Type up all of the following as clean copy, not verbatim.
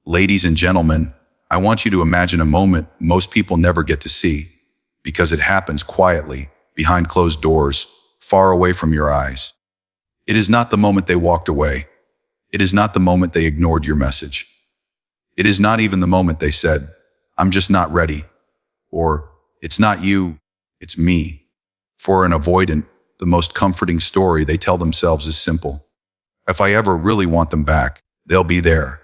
Ladies and gentlemen, I want you to imagine a moment most people never get to see, because it happens quietly, behind closed doors, far away from your eyes. It is not the moment they walked away. It is not the moment they ignored your message. It is not even the moment they said, "I'm just not ready," or "It's not you, it's me." For an avoidant, the most comforting story they tell themselves is simple. If I ever really want them back, they'll be there.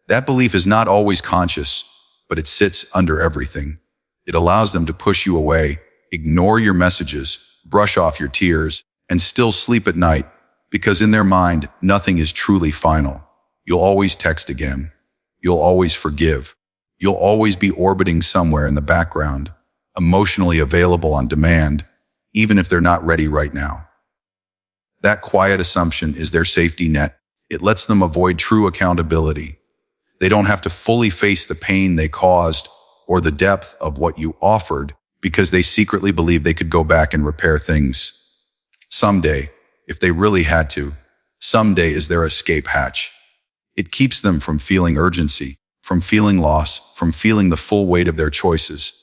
That belief is not always conscious, but it sits under everything. It allows them to push you away, ignore your messages, brush off your tears, and still sleep at night, because in their mind, nothing is truly final. You'll always text again. You'll always forgive. You'll always be orbiting somewhere in the background, emotionally available on demand, even if they're not ready right now. That quiet assumption is their safety net. It lets them avoid true accountability. They don't have to fully face the pain they caused or the depth of what you offered, because they secretly believe they could go back and repair things. Someday, if they really had to, someday is their escape hatch. It keeps them from feeling urgency, from feeling loss, from feeling the full weight of their choices.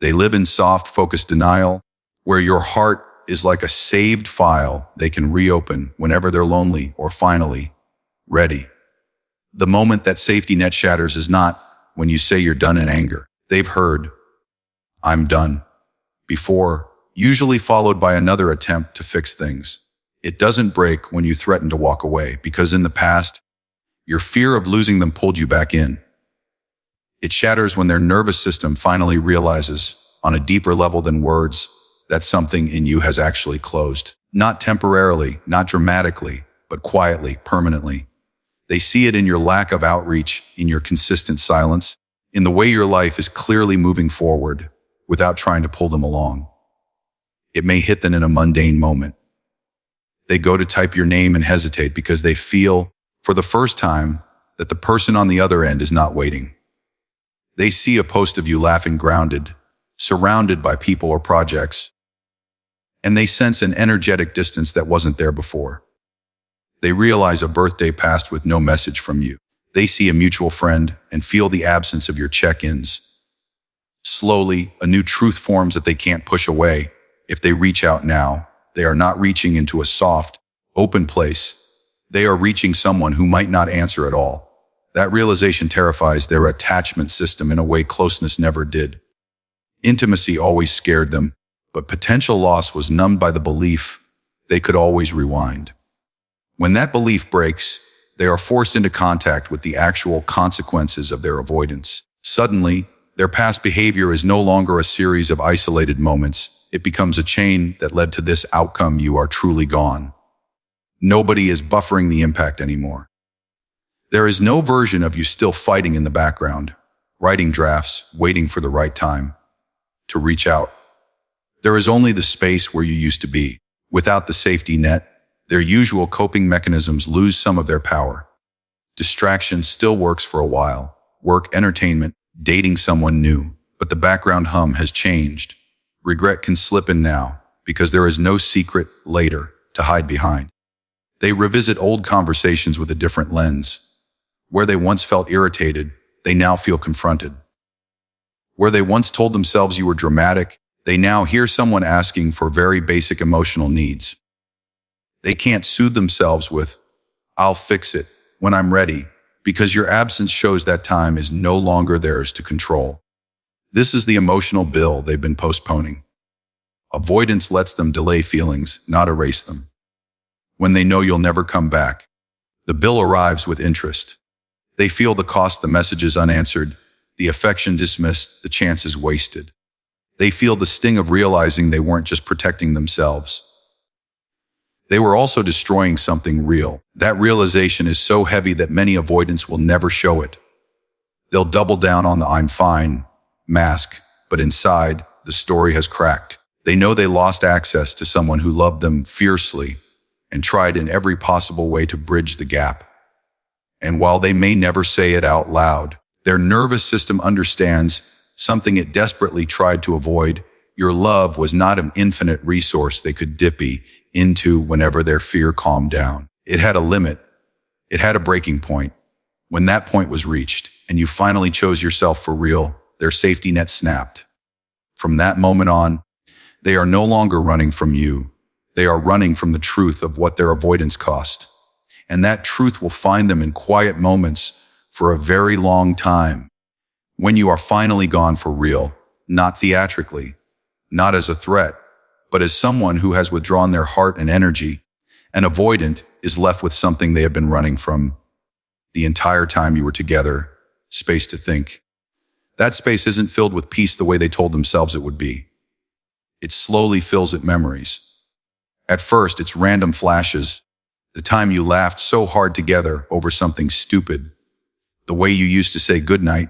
They live in soft, focused denial, where your heart is like a saved file they can reopen whenever they're lonely or finally ready. The moment that safety net shatters is not when you say you're done in anger. They've heard, "I'm done," before, usually followed by another attempt to fix things. It doesn't break when you threaten to walk away, because in the past, your fear of losing them pulled you back in. It shatters when their nervous system finally realizes, on a deeper level than words, that something in you has actually closed. Not temporarily, not dramatically, but quietly, permanently. They see it in your lack of outreach, in your consistent silence, in the way your life is clearly moving forward without trying to pull them along. It may hit them in a mundane moment. They go to type your name and hesitate because they feel, for the first time, that the person on the other end is not waiting. They see a post of you laughing grounded, surrounded by people or projects, and they sense an energetic distance that wasn't there before. They realize a birthday passed with no message from you. They see a mutual friend and feel the absence of your check-ins. Slowly, a new truth forms that they can't push away. If they reach out now, they are not reaching into a soft, open place. They are reaching someone who might not answer at all. That realization terrifies their attachment system in a way closeness never did. Intimacy always scared them, but potential loss was numbed by the belief they could always rewind. When that belief breaks, they are forced into contact with the actual consequences of their avoidance. Suddenly, their past behavior is no longer a series of isolated moments. It becomes a chain that led to this outcome: you are truly gone. Nobody is buffering the impact anymore. There is no version of you still fighting in the background, writing drafts, waiting for the right time to reach out. There is only the space where you used to be. Without the safety net, their usual coping mechanisms lose some of their power. Distraction still works for a while: work, entertainment, dating someone new. But the background hum has changed. Regret can slip in now, because there is no secret later to hide behind. They revisit old conversations with a different lens. Where they once felt irritated, they now feel confronted. Where they once told themselves you were dramatic, they now hear someone asking for very basic emotional needs. They can't soothe themselves with, "I'll fix it when I'm ready," because your absence shows that time is no longer theirs to control. This is the emotional bill they've been postponing. Avoidance lets them delay feelings, not erase them. When they know you'll never come back, the bill arrives with interest. They feel the cost: the messages unanswered, the affection dismissed, the chances wasted. They feel the sting of realizing they weren't just protecting themselves. They were also destroying something real. That realization is so heavy that many avoidants will never show it. They'll double down on the "I'm fine" mask, but inside, the story has cracked. They know they lost access to someone who loved them fiercely and tried in every possible way to bridge the gap. And while they may never say it out loud, their nervous system understands something it desperately tried to avoid. Your love was not an infinite resource they could dip into whenever their fear calmed down. It had a limit. It had a breaking point. When that point was reached, and you finally chose yourself for real, their safety net snapped. From that moment on, they are no longer running from you. They are running from the truth of what their avoidance cost. And that truth will find them in quiet moments for a very long time. When you are finally gone for real, not theatrically, not as a threat, but as someone who has withdrawn their heart and energy, an avoidant is left with something they have been running from the entire time you were together, space to think. That space isn't filled with peace the way they told themselves it would be. It slowly fills it memories. At first, it's random flashes, the time you laughed so hard together over something stupid, the way you used to say goodnight,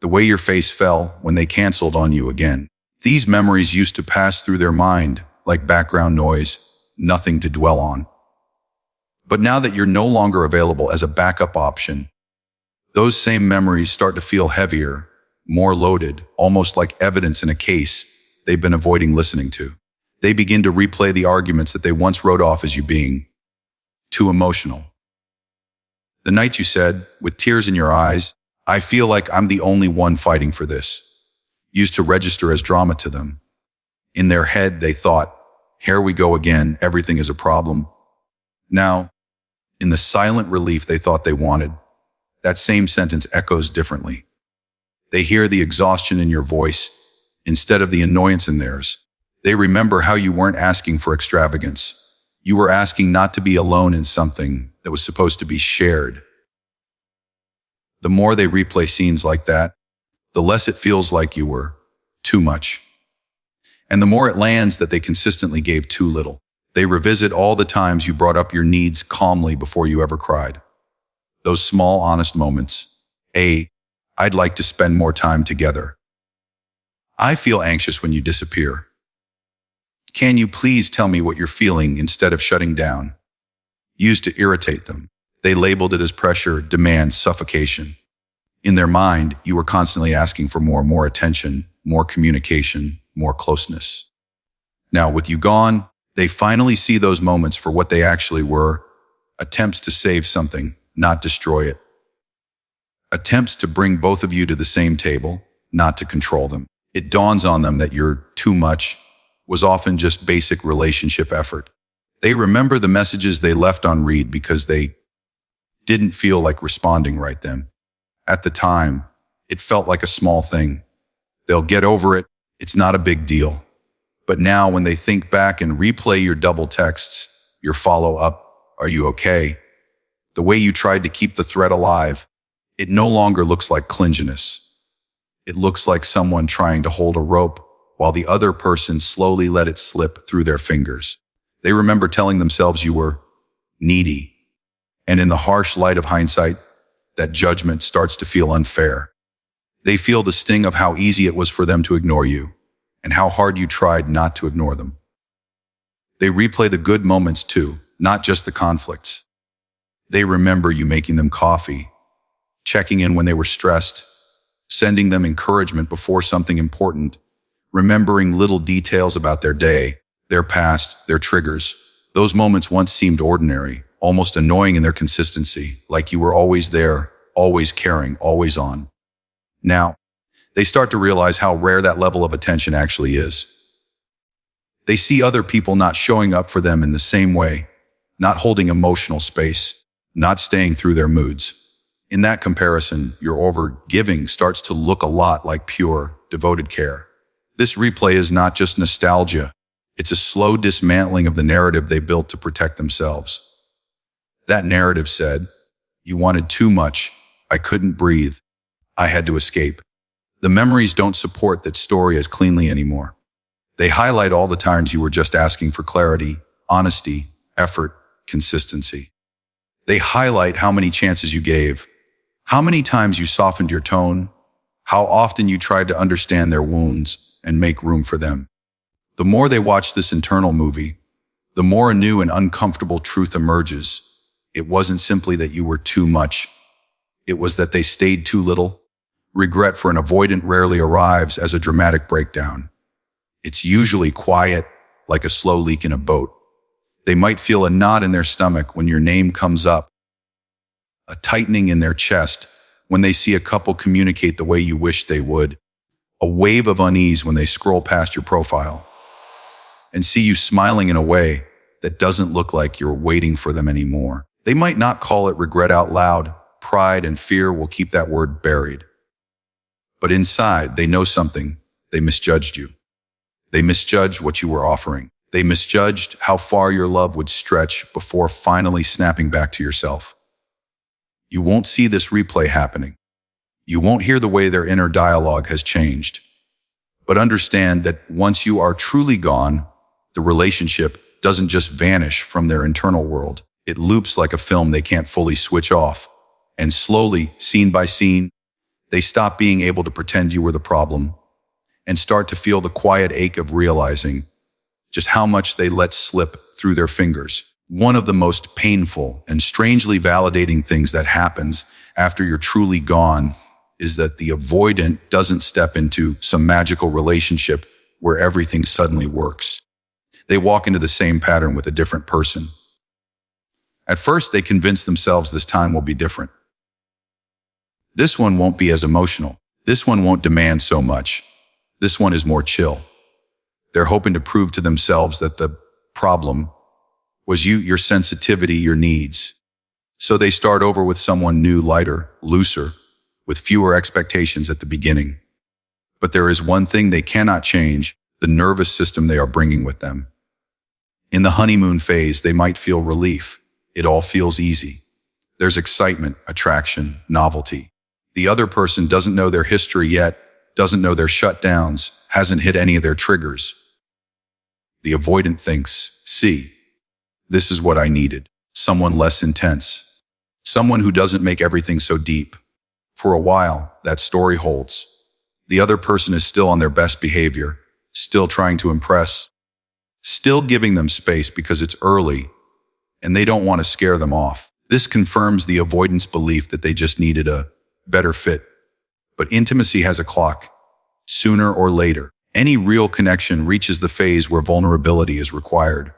the way your face fell when they canceled on you again. These memories used to pass through their mind like background noise, nothing to dwell on. But now that you're no longer available as a backup option, those same memories start to feel heavier, more loaded, almost like evidence in a case they've been avoiding listening to. They begin to replay the arguments that they once wrote off as you being too emotional. The night you said, with tears in your eyes, "I feel like I'm the only one fighting for this," used to register as drama to them. In their head, they thought, "Here we go again, everything is a problem." Now, in the silent relief they thought they wanted, that same sentence echoes differently. They hear the exhaustion in your voice instead of the annoyance in theirs. They remember how you weren't asking for extravagance. You were asking not to be alone in something that was supposed to be shared. The more they replay scenes like that, the less it feels like you were too much. And the more it lands that they consistently gave too little. They revisit all the times you brought up your needs calmly before you ever cried. Those small, honest moments. I'd like to spend more time together. I feel anxious when you disappear. Can you please tell me what you're feeling instead of shutting down? Used to irritate them. They labeled it as pressure, demand, suffocation. In their mind, you were constantly asking for more attention, more communication, more closeness. Now, with you gone, they finally see those moments for what they actually were, attempts to save something, not destroy it. Attempts to bring both of you to the same table, not to control them. It dawns on them that your too much was often just basic relationship effort. They remember the messages they left on read because they didn't feel like responding right then. At the time, it felt like a small thing. They'll get over it. It's not a big deal. But now when they think back and replay your double texts, your follow-up, "Are you okay?" the way you tried to keep the thread alive, it no longer looks like clinginess. It looks like someone trying to hold a rope while the other person slowly let it slip through their fingers. They remember telling themselves you were needy. And in the harsh light of hindsight, that judgment starts to feel unfair. They feel the sting of how easy it was for them to ignore you and how hard you tried not to ignore them. They replay the good moments too, not just the conflicts. They remember you making them coffee, checking in when they were stressed, sending them encouragement before something important, remembering little details about their day, their past, their triggers. Those moments once seemed ordinary, almost annoying in their consistency, like you were always there, always caring, always on. Now, they start to realize how rare that level of attention actually is. They see other people not showing up for them in the same way, not holding emotional space, not staying through their moods. In that comparison, your over-giving starts to look a lot like pure, devoted care. This replay is not just nostalgia. It's a slow dismantling of the narrative they built to protect themselves. That narrative said, "You wanted too much. I couldn't breathe. I had to escape." The memories don't support that story as cleanly anymore. They highlight all the times you were just asking for clarity, honesty, effort, consistency. They highlight how many chances you gave, how many times you softened your tone, how often you tried to understand their wounds and make room for them. The more they watch this internal movie, the more a new and uncomfortable truth emerges. It wasn't simply that you were too much. It was that they stayed too little. Regret for an avoidant rarely arrives as a dramatic breakdown. It's usually quiet, like a slow leak in a boat. They might feel a knot in their stomach when your name comes up, a tightening in their chest when they see a couple communicate the way you wish they would, a wave of unease when they scroll past your profile and see you smiling in a way that doesn't look like you're waiting for them anymore. They might not call it regret out loud. Pride and fear will keep that word buried. But inside, they know something. They misjudged you. They misjudged what you were offering. They misjudged how far your love would stretch before finally snapping back to yourself. You won't see this replay happening. You won't hear the way their inner dialogue has changed. But understand that once you are truly gone, the relationship doesn't just vanish from their internal world. It loops like a film they can't fully switch off. And slowly, scene by scene, they stop being able to pretend you were the problem and start to feel the quiet ache of realizing just how much they let slip through their fingers. One of the most painful and strangely validating things that happens after you're truly gone is that the avoidant doesn't step into some magical relationship where everything suddenly works. They walk into the same pattern with a different person. At first, they convince themselves this time will be different. This one won't be as emotional. This one won't demand so much. This one is more chill. They're hoping to prove to themselves that the problem was you, your sensitivity, your needs. So they start over with someone new, lighter, looser, with fewer expectations at the beginning. But there is one thing they cannot change, the nervous system they are bringing with them. In the honeymoon phase, they might feel relief. It all feels easy. There's excitement, attraction, novelty. The other person doesn't know their history yet, doesn't know their shutdowns, hasn't hit any of their triggers. The avoidant thinks, see, this is what I needed. Someone less intense. Someone who doesn't make everything so deep. For a while, that story holds. The other person is still on their best behavior, still trying to impress, still giving them space because it's early, and they don't want to scare them off. This confirms the avoidance belief that they just needed a better fit. But intimacy has a clock. Sooner or later, any real connection reaches the phase where vulnerability is required.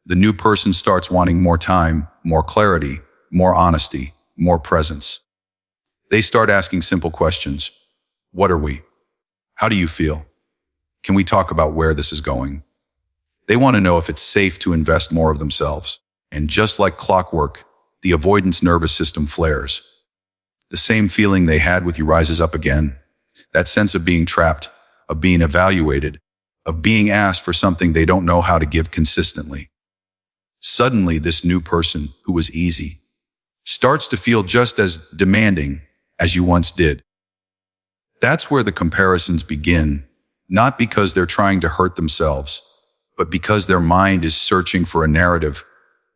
The new person starts wanting more time, more clarity, more honesty, more presence. They start asking simple questions. What are we? How do you feel? Can we talk about where this is going? They want to know if it's safe to invest more of themselves. And just like clockwork, the avoidance nervous system flares. The same feeling they had with you rises up again. That sense of being trapped, of being evaluated, of being asked for something they don't know how to give consistently. Suddenly, this new person, who was easy, starts to feel just as demanding as you once did. That's where the comparisons begin, not because they're trying to hurt themselves, but because their mind is searching for a narrative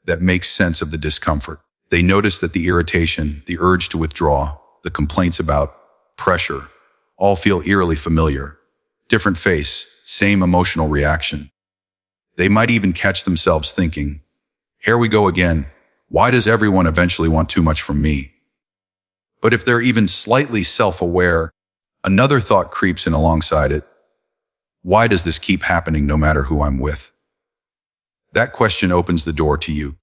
that makes sense of the discomfort. They notice that the irritation, the urge to withdraw, the complaints about pressure, all feel eerily familiar. Different face, same emotional reaction. They might even catch themselves thinking, here we go again. Why does everyone eventually want too much from me? But if they're even slightly self-aware, another thought creeps in alongside it. Why does this keep happening no matter who I'm with? That question opens the door to you,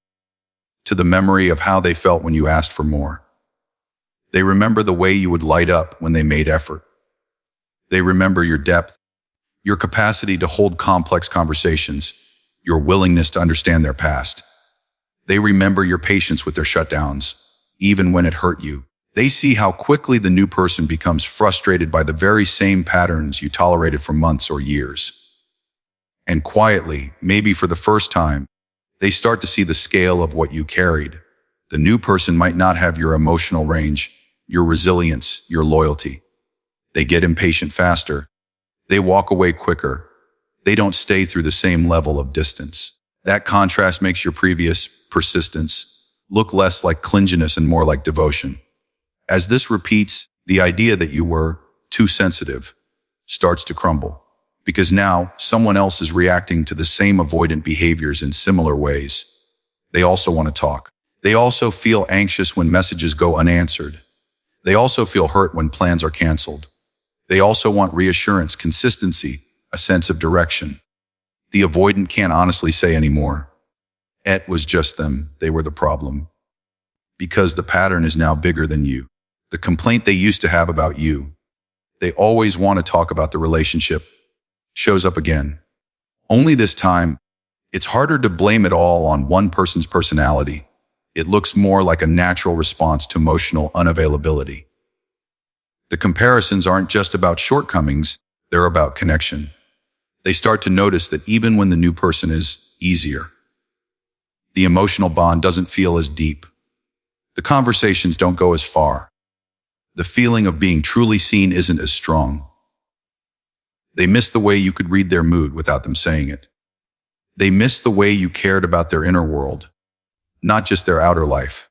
to the memory of how they felt when you asked for more. They remember the way you would light up when they made effort. They remember your depth, your capacity to hold complex conversations, your willingness to understand their past. They remember your patience with their shutdowns, even when it hurt you. They see how quickly the new person becomes frustrated by the very same patterns you tolerated for months or years. And quietly, maybe for the first time, they start to see the scale of what you carried. The new person might not have your emotional range, your resilience, your loyalty. They get impatient faster. They walk away quicker. They don't stay through the same level of distance. That contrast makes your previous persistence look less like clinginess and more like devotion. As this repeats, the idea that you were too sensitive starts to crumble, because now someone else is reacting to the same avoidant behaviors in similar ways. They also want to talk. They also feel anxious when messages go unanswered. They also feel hurt when plans are canceled. They also want reassurance, consistency, a sense of direction. The avoidant can't honestly say anymore. It was just them. They were the problem. Because the pattern is now bigger than you. The complaint they used to have about you, they always want to talk about the relationship, shows up again. Only this time, it's harder to blame it all on one person's personality. It looks more like a natural response to emotional unavailability. The comparisons aren't just about shortcomings, they're about connection. They start to notice that even when the new person is easier, the emotional bond doesn't feel as deep. The conversations don't go as far. The feeling of being truly seen isn't as strong. They miss the way you could read their mood without them saying it. They miss the way you cared about their inner world, not just their outer life.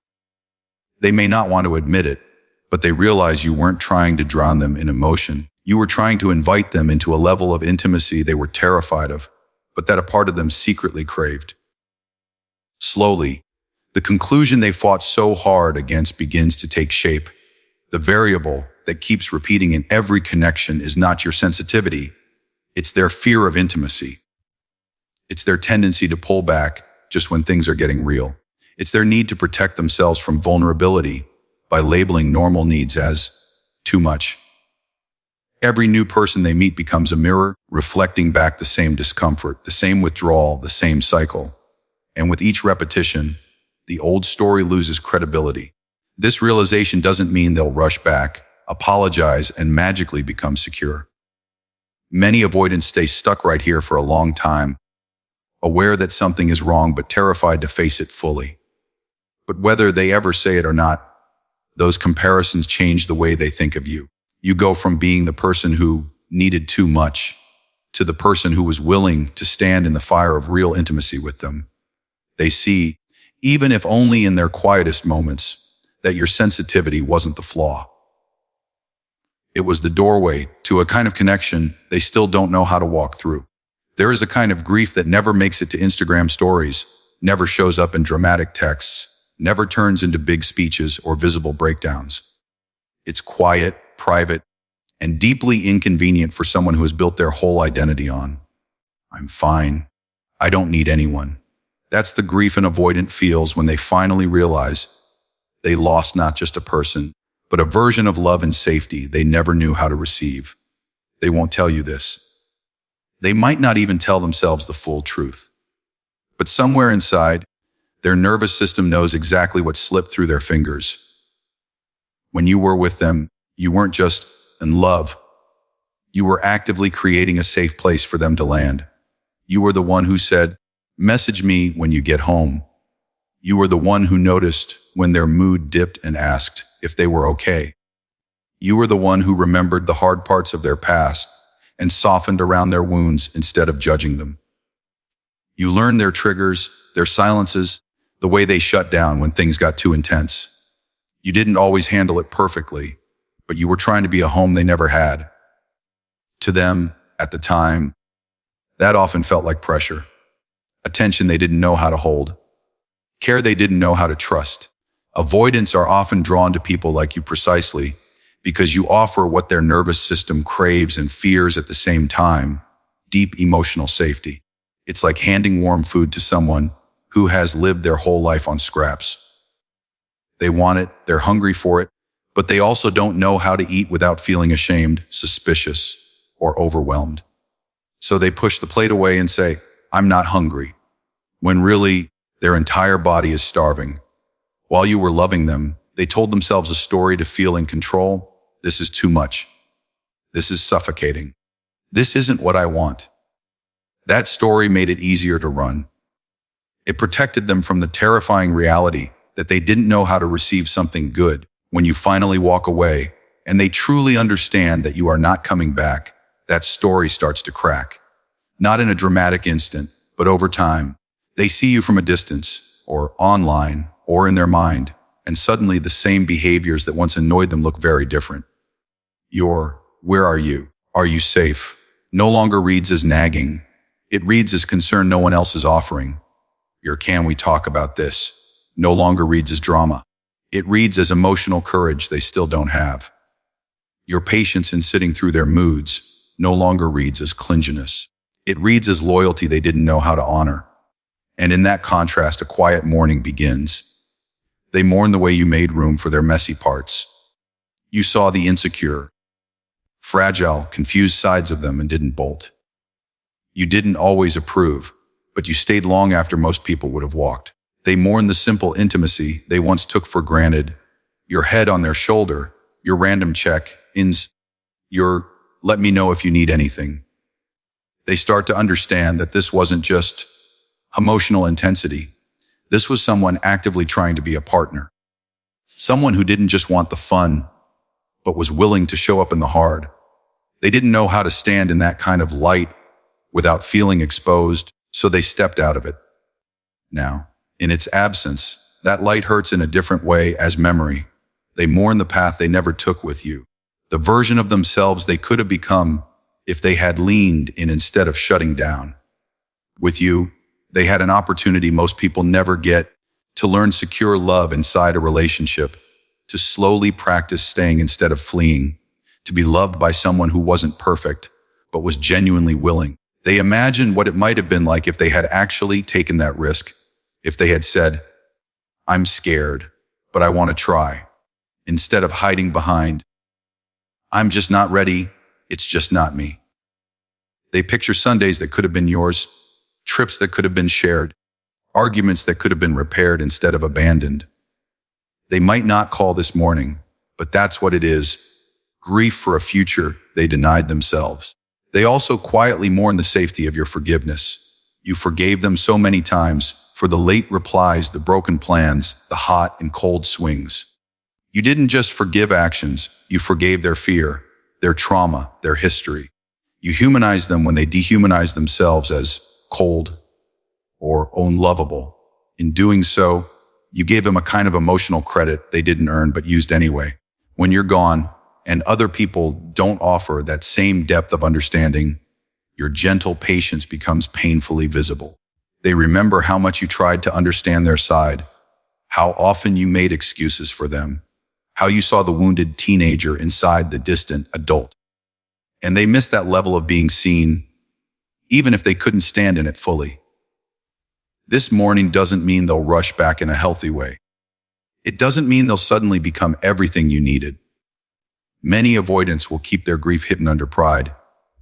They may not want to admit it, but they realize you weren't trying to drown them in emotion. You were trying to invite them into a level of intimacy they were terrified of, but that a part of them secretly craved. Slowly, the conclusion they fought so hard against begins to take shape. The variable that keeps repeating in every connection is not your sensitivity. It's their fear of intimacy. It's their tendency to pull back just when things are getting real. It's their need to protect themselves from vulnerability by labeling normal needs as too much. Every new person they meet becomes a mirror, reflecting back the same discomfort, the same withdrawal, the same cycle. And with each repetition, the old story loses credibility. This realization doesn't mean they'll rush back, apologize, and magically become secure. Many avoidants stay stuck right here for a long time, aware that something is wrong but terrified to face it fully. But whether they ever say it or not, those comparisons change the way they think of you. You go from being the person who needed too much to the person who was willing to stand in the fire of real intimacy with them. They see, even if only in their quietest moments, that your sensitivity wasn't the flaw. It was the doorway to a kind of connection they still don't know how to walk through. There is a kind of grief that never makes it to Instagram stories, never shows up in dramatic texts, never turns into big speeches or visible breakdowns. It's quiet, private, and deeply inconvenient for someone who has built their whole identity on, I'm fine. I don't need anyone. That's the grief an avoidant feels when they finally realize they lost not just a person, but a version of love and safety they never knew how to receive. They won't tell you this. They might not even tell themselves the full truth. But somewhere inside, their nervous system knows exactly what slipped through their fingers. When you were with them, you weren't just in love. You were actively creating a safe place for them to land. You were the one who said, "Message me when you get home." You were the one who noticed when their mood dipped and asked if they were okay. You were the one who remembered the hard parts of their past and softened around their wounds instead of judging them. You learned their triggers, their silences, the way they shut down when things got too intense. You didn't always handle it perfectly, but you were trying to be a home they never had. To them, at the time, that often felt like pressure, attention they didn't know how to hold, care they didn't know how to trust. Avoidants are often drawn to people like you precisely because you offer what their nervous system craves and fears at the same time, deep emotional safety. It's like handing warm food to someone who has lived their whole life on scraps. They want it, they're hungry for it, but they also don't know how to eat without feeling ashamed, suspicious, or overwhelmed. So they push the plate away and say, "I'm not hungry," when really their entire body is starving. While you were loving them, they told themselves a story to feel in control. This is too much. This is suffocating. This isn't what I want. That story made it easier to run. It protected them from the terrifying reality that they didn't know how to receive something good. When you finally walk away and they truly understand that you are not coming back, that story starts to crack. Not in a dramatic instant, but over time. They see you from a distance, or online, or in their mind, and suddenly the same behaviors that once annoyed them look very different. Your "where are you? Are you safe?" no longer reads as nagging. It reads as concern no one else is offering. Your "can we talk about this?" no longer reads as drama. It reads as emotional courage they still don't have. Your patience in sitting through their moods no longer reads as clinginess. It reads as loyalty they didn't know how to honor. And in that contrast, a quiet mourning begins. They mourn the way you made room for their messy parts. You saw the insecure, fragile, confused sides of them and didn't bolt. You didn't always approve, but you stayed long after most people would have walked. They mourned the simple intimacy they once took for granted, your head on their shoulder, your random check-ins, your let me know if you need anything. They start to understand that this wasn't just emotional intensity. This was someone actively trying to be a partner. Someone who didn't just want the fun, but was willing to show up in the hard. They didn't know how to stand in that kind of light without feeling exposed, so they stepped out of it. Now, in its absence, that light hurts in a different way as memory. They mourn the path they never took with you, the version of themselves they could have become if they had leaned in instead of shutting down. With you, they had an opportunity most people never get to learn secure love inside a relationship, to slowly practice staying instead of fleeing, to be loved by someone who wasn't perfect, but was genuinely willing. They imagined what it might have been like if they had actually taken that risk, if they had said, I'm scared, but I want to try, instead of hiding behind, I'm just not ready, it's just not me. They picture Sundays that could have been yours, trips that could have been shared, arguments that could have been repaired instead of abandoned. They might not call this mourning, but that's what it is, grief for a future they denied themselves. They also quietly mourn the safety of your forgiveness. You forgave them so many times for the late replies, the broken plans, the hot and cold swings. You didn't just forgive actions, you forgave their fear, their trauma, their history. You humanized them when they dehumanized themselves as cold or unlovable. In doing so, you gave them a kind of emotional credit they didn't earn but used anyway. When you're gone, and other people don't offer that same depth of understanding, your gentle patience becomes painfully visible. They remember how much you tried to understand their side, how often you made excuses for them, how you saw the wounded teenager inside the distant adult. And they miss that level of being seen, even if they couldn't stand in it fully. This mourning doesn't mean they'll rush back in a healthy way. It doesn't mean they'll suddenly become everything you needed. Many avoidants will keep their grief hidden under pride,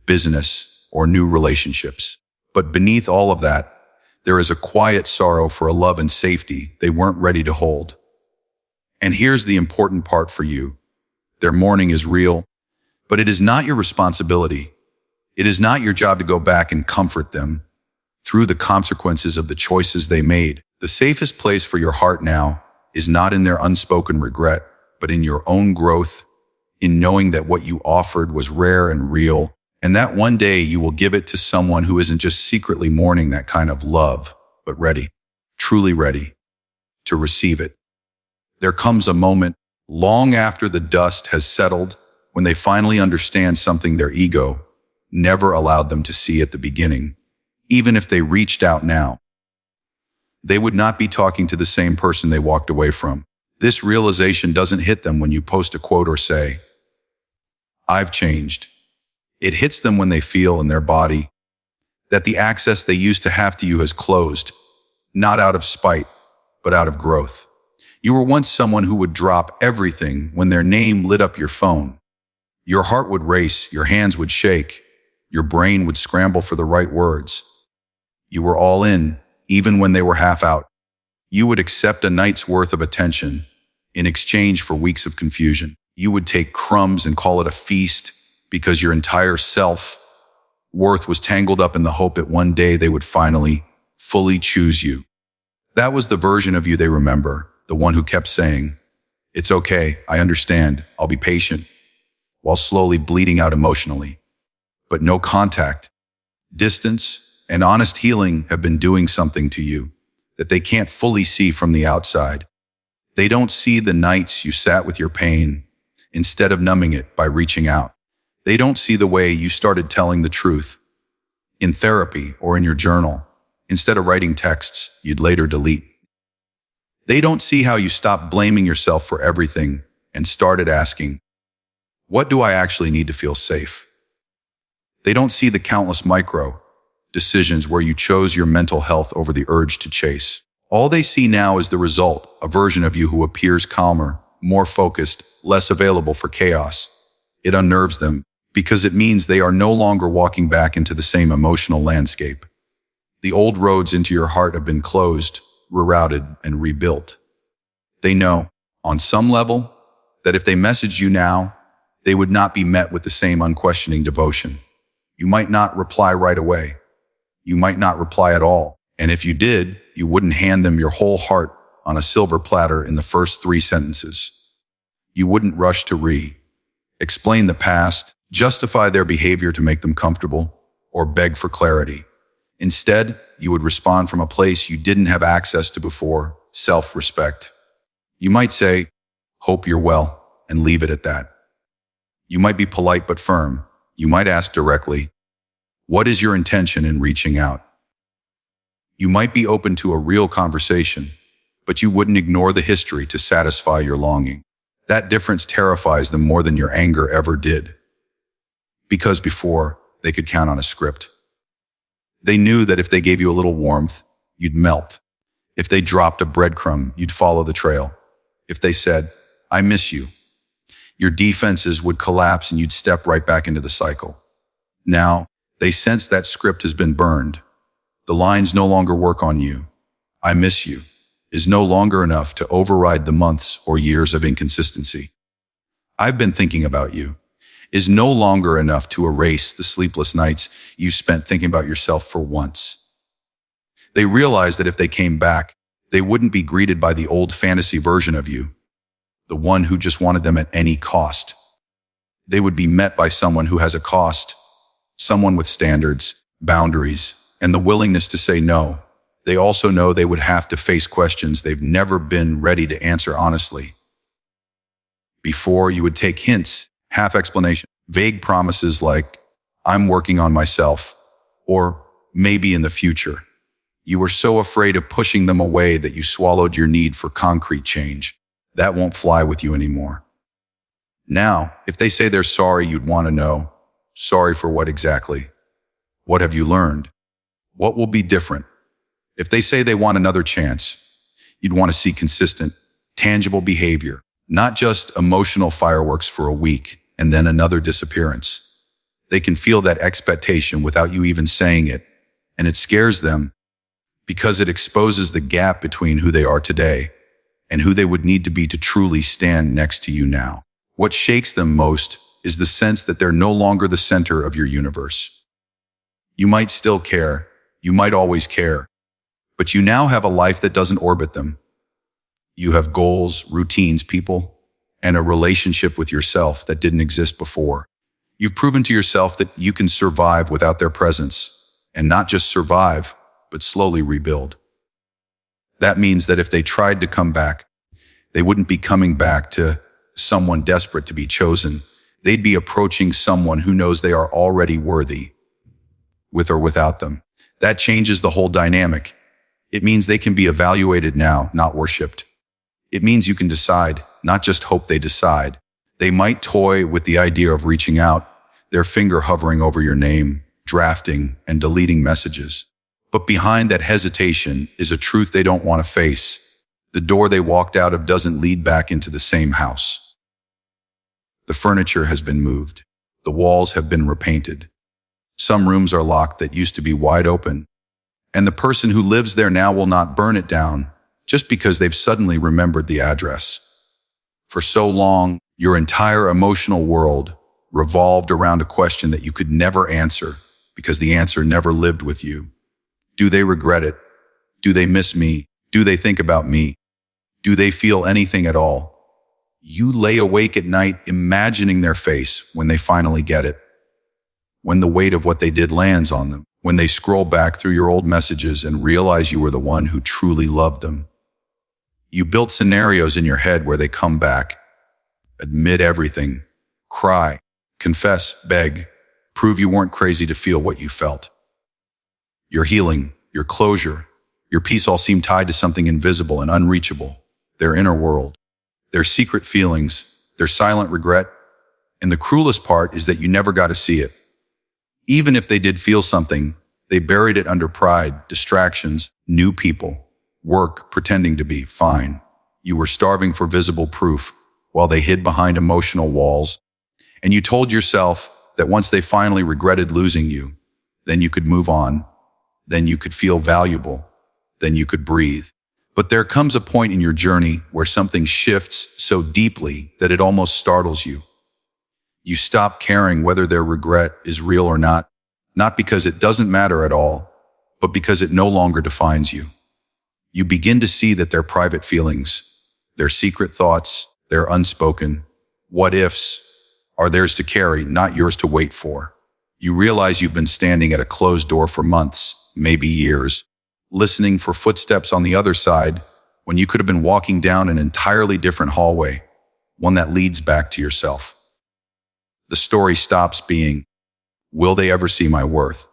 business, or new relationships. But beneath all of that, there is a quiet sorrow for a love and safety they weren't ready to hold. And here's the important part for you. Their mourning is real, but it is not your responsibility. It is not your job to go back and comfort them through the consequences of the choices they made. The safest place for your heart now is not in their unspoken regret, but in your own growth, in knowing that what you offered was rare and real, and that one day you will give it to someone who isn't just secretly mourning that kind of love, but ready, truly ready, to receive it. There comes a moment, long after the dust has settled, when they finally understand something their ego never allowed them to see at the beginning. Even if they reached out now, they would not be talking to the same person they walked away from. This realization doesn't hit them when you post a quote or say, I've changed. It hits them when they feel in their body that the access they used to have to you has closed, not out of spite, but out of growth. You were once someone who would drop everything when their name lit up your phone. Your heart would race, your hands would shake, your brain would scramble for the right words. You were all in, even when they were half out. You would accept a night's worth of attention in exchange for weeks of confusion. You would take crumbs and call it a feast because your entire self-worth was tangled up in the hope that one day they would finally, fully choose you. That was the version of you they remember, the one who kept saying, it's okay, I understand, I'll be patient, while slowly bleeding out emotionally. But no contact, distance, and honest healing have been doing something to you that they can't fully see from the outside. They don't see the nights you sat with your pain instead of numbing it by reaching out. They don't see the way you started telling the truth in therapy or in your journal instead of writing texts you'd later delete. They don't see how you stopped blaming yourself for everything and started asking, what do I actually need to feel safe? They don't see the countless micro decisions where you chose your mental health over the urge to chase. All they see now is the result, a version of you who appears calmer, more focused, less available for chaos. It unnerves them because it means they are no longer walking back into the same emotional landscape. The old roads into your heart have been closed, rerouted, and rebuilt. They know, on some level, that if they messaged you now, they would not be met with the same unquestioning devotion. You might not reply right away. You might not reply at all. And if you did, you wouldn't hand them your whole heart on a silver platter in the first 3 sentences. You wouldn't rush to explain the past, justify their behavior to make them comfortable, or beg for clarity. Instead, you would respond from a place you didn't have access to before, self-respect. You might say, "Hope you're well," and leave it at that. You might be polite but firm. You might ask directly, "What is your intention in reaching out?" You might be open to a real conversation, but you wouldn't ignore the history to satisfy your longing. That difference terrifies them more than your anger ever did. Because before, they could count on a script. They knew that if they gave you a little warmth, you'd melt. If they dropped a breadcrumb, you'd follow the trail. If they said, "I miss you," your defenses would collapse and you'd step right back into the cycle. Now, they sense that script has been burned. The lines no longer work on you. "I miss you" is no longer enough to override the months or years of inconsistency. "I've been thinking about you" is no longer enough to erase the sleepless nights you spent thinking about yourself for once. They realize that if they came back, they wouldn't be greeted by the old fantasy version of you, the one who just wanted them at any cost. They would be met by someone who has a cost, someone with standards, boundaries, and the willingness to say no. They also know they would have to face questions they've never been ready to answer honestly. Before, you would take hints, half explanation, vague promises like, "I'm working on myself," or "maybe in the future." You were so afraid of pushing them away that you swallowed your need for concrete change. That won't fly with you anymore. Now, if they say they're sorry, you'd want to know, sorry for what exactly? What have you learned? What will be different? If they say they want another chance, you'd want to see consistent, tangible behavior, not just emotional fireworks for a week and then another disappearance. They can feel that expectation without you even saying it, and it scares them because it exposes the gap between who they are today and who they would need to be to truly stand next to you now. What shakes them most is the sense that they're no longer the center of your universe. You might still care, you might always care, but you now have a life that doesn't orbit them. You have goals, routines, people, and a relationship with yourself that didn't exist before. You've proven to yourself that you can survive without their presence, and not just survive, but slowly rebuild. That means that if they tried to come back, they wouldn't be coming back to someone desperate to be chosen. They'd be approaching someone who knows they are already worthy, with or without them. That changes the whole dynamic. It means they can be evaluated now, not worshipped. It means you can decide, not just hope they decide. They might toy with the idea of reaching out, their finger hovering over your name, drafting and deleting messages. But behind that hesitation is a truth they don't want to face. The door they walked out of doesn't lead back into the same house. The furniture has been moved. The walls have been repainted. Some rooms are locked that used to be wide open. And the person who lives there now will not burn it down just because they've suddenly remembered the address. For so long, your entire emotional world revolved around a question that you could never answer because the answer never lived with you. Do they regret it? Do they miss me? Do they think about me? Do they feel anything at all? You lay awake at night imagining their face when they finally get it. When the weight of what they did lands on them. When they scroll back through your old messages and realize you were the one who truly loved them. You built scenarios in your head where they come back, admit everything, cry, confess, beg, prove you weren't crazy to feel what you felt. Your healing, your closure, your peace all seem tied to something invisible and unreachable, their inner world, their secret feelings, their silent regret, and the cruelest part is that you never got to see it. Even if they did feel something, they buried it under pride, distractions, new people, work, pretending to be fine. You were starving for visible proof, while they hid behind emotional walls. And you told yourself that once they finally regretted losing you, then you could move on, then you could feel valuable, then you could breathe. But there comes a point in your journey where something shifts so deeply that it almost startles you. You stop caring whether their regret is real or not because it doesn't matter at all, but because it no longer defines you. You begin to see that their private feelings, their secret thoughts, their unspoken what-ifs are theirs to carry, not yours to wait for. You realize you've been standing at a closed door for months, maybe years, listening for footsteps on the other side when you could have been walking down an entirely different hallway, one that leads back to yourself. The story stops being, will they ever see my worth?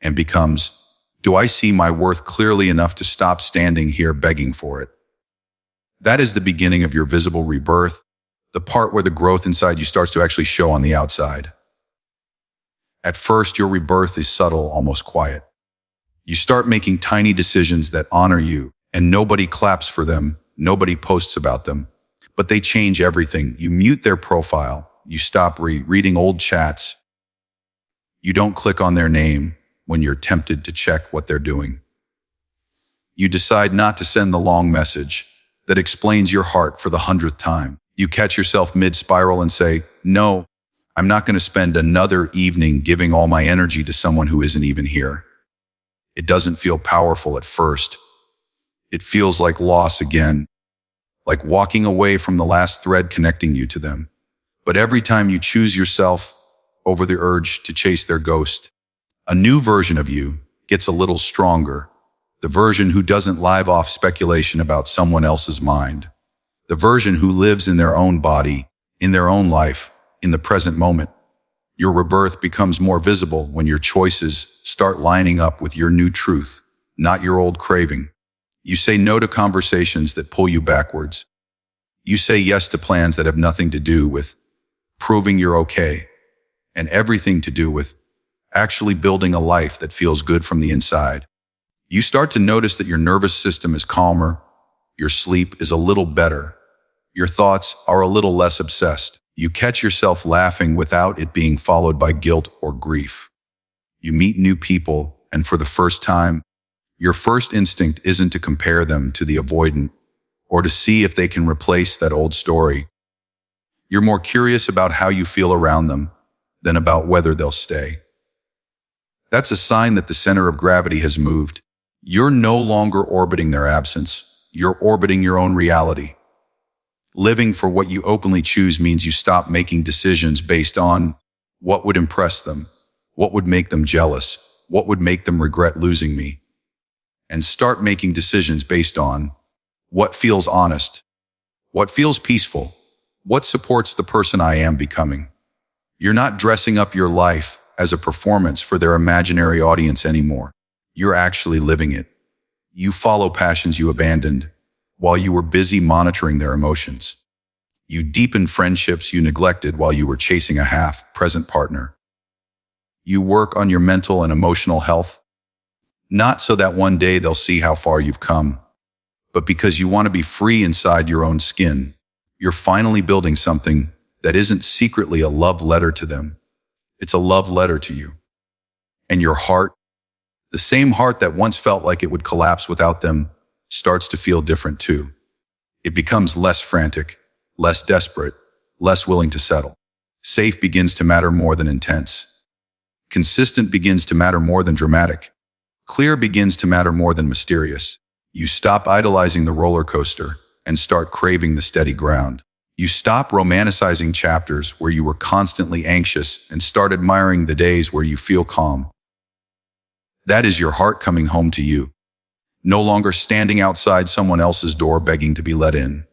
And becomes, do I see my worth clearly enough to stop standing here begging for it? That is the beginning of your visible rebirth, the part where the growth inside you starts to actually show on the outside. At first, your rebirth is subtle, almost quiet. You start making tiny decisions that honor you, and nobody claps for them, nobody posts about them, but they change everything. You mute their profile, you stop reading old chats, you don't click on their name when you're tempted to check what they're doing. You decide not to send the long message that explains your heart for the 100th time. You catch yourself mid-spiral and say, no, I'm not going to spend another evening giving all my energy to someone who isn't even here. It doesn't feel powerful at first. It feels like loss again, like walking away from the last thread connecting you to them. But every time you choose yourself over the urge to chase their ghost, a new version of you gets a little stronger. The version who doesn't live off speculation about someone else's mind. The version who lives in their own body, in their own life, in the present moment. Your rebirth becomes more visible when your choices start lining up with your new truth, not your old craving. You say no to conversations that pull you backwards. You say yes to plans that have nothing to do with proving you're okay, and everything to do with actually building a life that feels good from the inside. You start to notice that your nervous system is calmer, your sleep is a little better, your thoughts are a little less obsessed. You catch yourself laughing without it being followed by guilt or grief. You meet new people, and for the first time, your first instinct isn't to compare them to the avoidant or to see if they can replace that old story. You're more curious about how you feel around them than about whether they'll stay. That's a sign that the center of gravity has moved. You're no longer orbiting their absence. You're orbiting your own reality. Living for what you openly choose means you stop making decisions based on what would impress them, what would make them jealous, what would make them regret losing me, and start making decisions based on what feels honest, what feels peaceful, what supports the person I am becoming. You're not dressing up your life as a performance for their imaginary audience anymore. You're actually living it. You follow passions you abandoned while you were busy monitoring their emotions. You deepen friendships you neglected while you were chasing a half-present partner. You work on your mental and emotional health, not so that one day they'll see how far you've come, but because you want to be free inside your own skin. You're finally building something that isn't secretly a love letter to them. It's a love letter to you. And your heart, the same heart that once felt like it would collapse without them, starts to feel different too. It becomes less frantic, less desperate, less willing to settle. Safe begins to matter more than intense. Consistent begins to matter more than dramatic. Clear begins to matter more than mysterious. You stop idolizing the roller coaster and start craving the steady ground. You stop romanticizing chapters where you were constantly anxious and start admiring the days where you feel calm. That is your heart coming home to you, no longer standing outside someone else's door begging to be let in.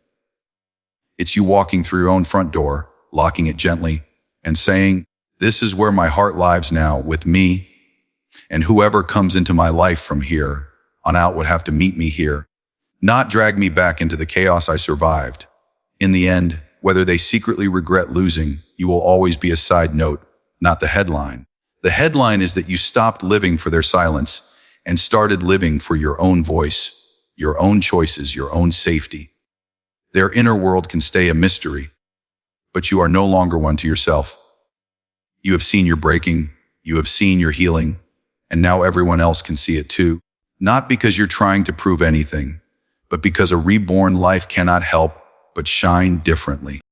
It's you walking through your own front door, locking it gently, and saying, "This is where my heart lives now, with me, and whoever comes into my life from here on out would have to meet me here, not drag me back into the chaos I survived." In the end, whether they secretly regret losing, you will always be a side note, not the headline. The headline is that you stopped living for their silence and started living for your own voice, your own choices, your own safety. Their inner world can stay a mystery, but you are no longer one to yourself. You have seen your breaking, you have seen your healing, and now everyone else can see it too. Not because you're trying to prove anything, but because a reborn life cannot help but shine differently.